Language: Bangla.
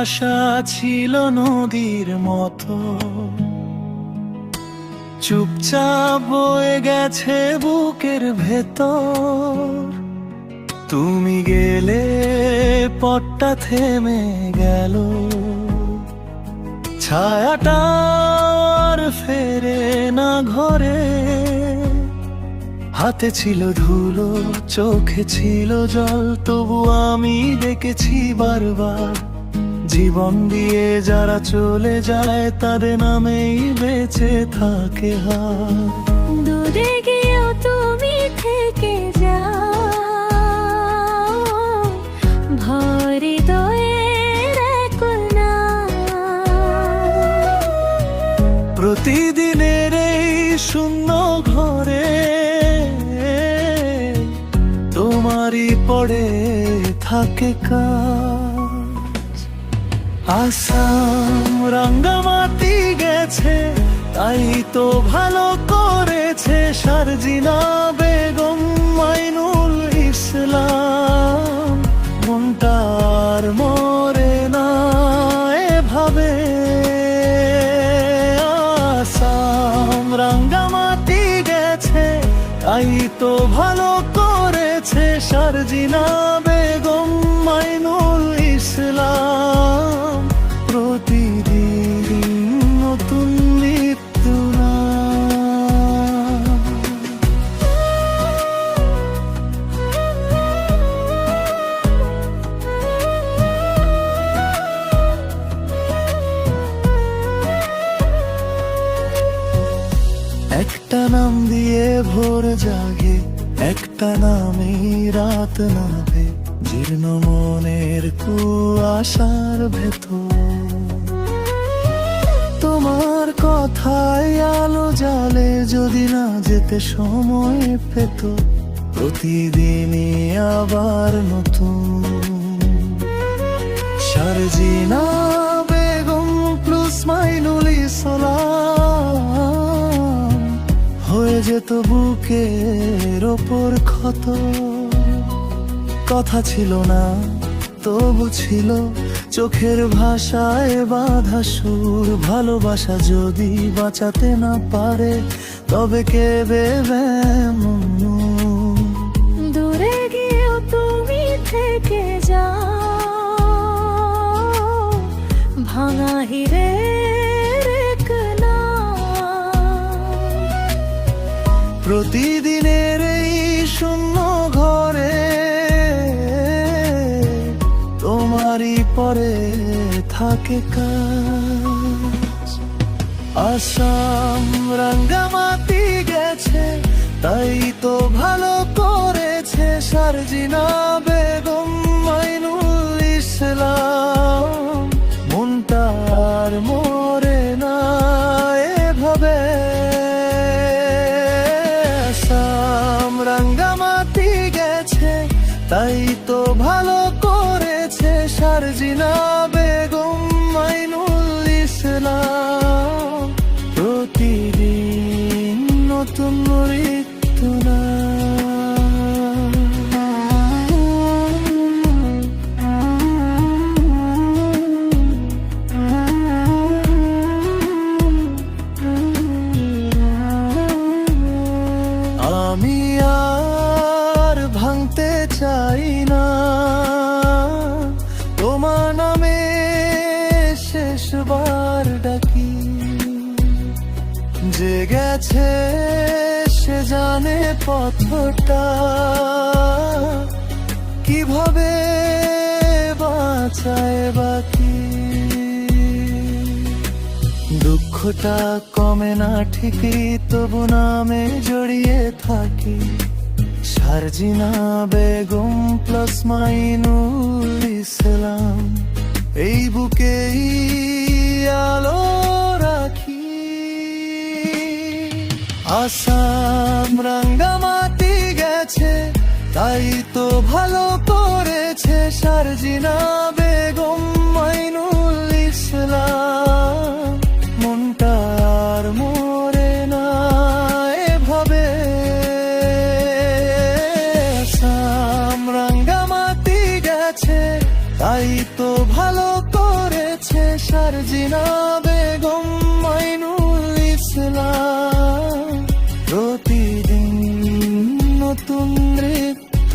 ভালোবাসা ছিল নদীর মতো, চুপচাপ বয়ে গেছে বুকের ভেতর। তুমি গেলে পথটা থেমে গেল, ছায়াটা আর ফেরে না ঘরে। হাতে ছিল ধুলো, চোখে ছিল জল, তবু আমি ডেকেছি বারবার। জীবন দিয়ে যারা চলে যায় তাদের নামেই বেঁচে থাকে হার। দূরে গিয়েও তুমি থেকে যাও, ভরে হৃদয়ের এক কোণা। প্রতিদিনের এই শূন্য ঘরে তোমারই পড়ে থাকে কাজ। আসাম রাঙ্গামাটি গেছে, তাই তো ভালো করেছে শারজিনা বেগম, মাইনুল ইসলাম। মনটার মরে না এভাবে। আসাম রাঙ্গামাটি গেছে, তাই তো ভালো করেছে শারজিনা বেগম, মাইনুল ইসলাম। প্রতিদিন নতুন মৃত্যু না। একটা নাম দিয়ে ভোর জাগে, একটা নামেই রাত নামে জীর্ণ মনের কুয়াশার ভেতর। তোমার কথায় আলো জ্বালে, যদি না যেতে সময় পেত প্রতিদিনই আবার নতুন। শারজিনা বেগম প্লাস মাইনুল ইসলাম হয়ে যেত বুকের ওপর ক্ষত। কথা ছিল না তবু ছিল চোখের ভাষায় বাঁধা সুর। ভালোবাসা যদি বাঁচাতে না পারে তবে কে দেবে মন? দূরে গিয়েও তুমি থেকে যাও, ভাঙা হিরের এক নাম। প্রতিদিনের এই শূন্য ঘরে তোমারই পরে থাকে কাজ। আসাম রাঙ্গামাটি গেছে, তাই তো ভালো করেছে শারজিনা বেগম, মাইনুল ইসলাম। মনটার মরে না এভাবে। আসাম রাঙ্গামাটি গেছে, তাই তো ভালো করেছে শারজিনা বেগম, মাইনুল ইসলাম। প্রতিদিন নতুন মৃত্যু না। আমি আর ভাঙতে চাই না তোমার নামে শেষবার ডাকি। যে গেছে সে জানে পথটা, কিভাবে বাঁচায় বাকি। দুঃখটা কমে না ঠিকই, তবু নামে জড়িয়ে থাকি। শারজিনা বেগম প্লাস মাইনুল ইসলাম, এই বুকেই আলো রাখি। আসাম রাঙ্গামাটি গেছে, তাই তো ভালো করেছে শারজিনা বেগম, মাইনুল ইসলাম। মনটার মরে না এভাবে। আসাম রাঙ্গামাটি গেছে, তাই তো ভালো করে আছে সারজিনা বেগম মাইনুল ইসলাম, প্রতিদিন নতুন নৃত্য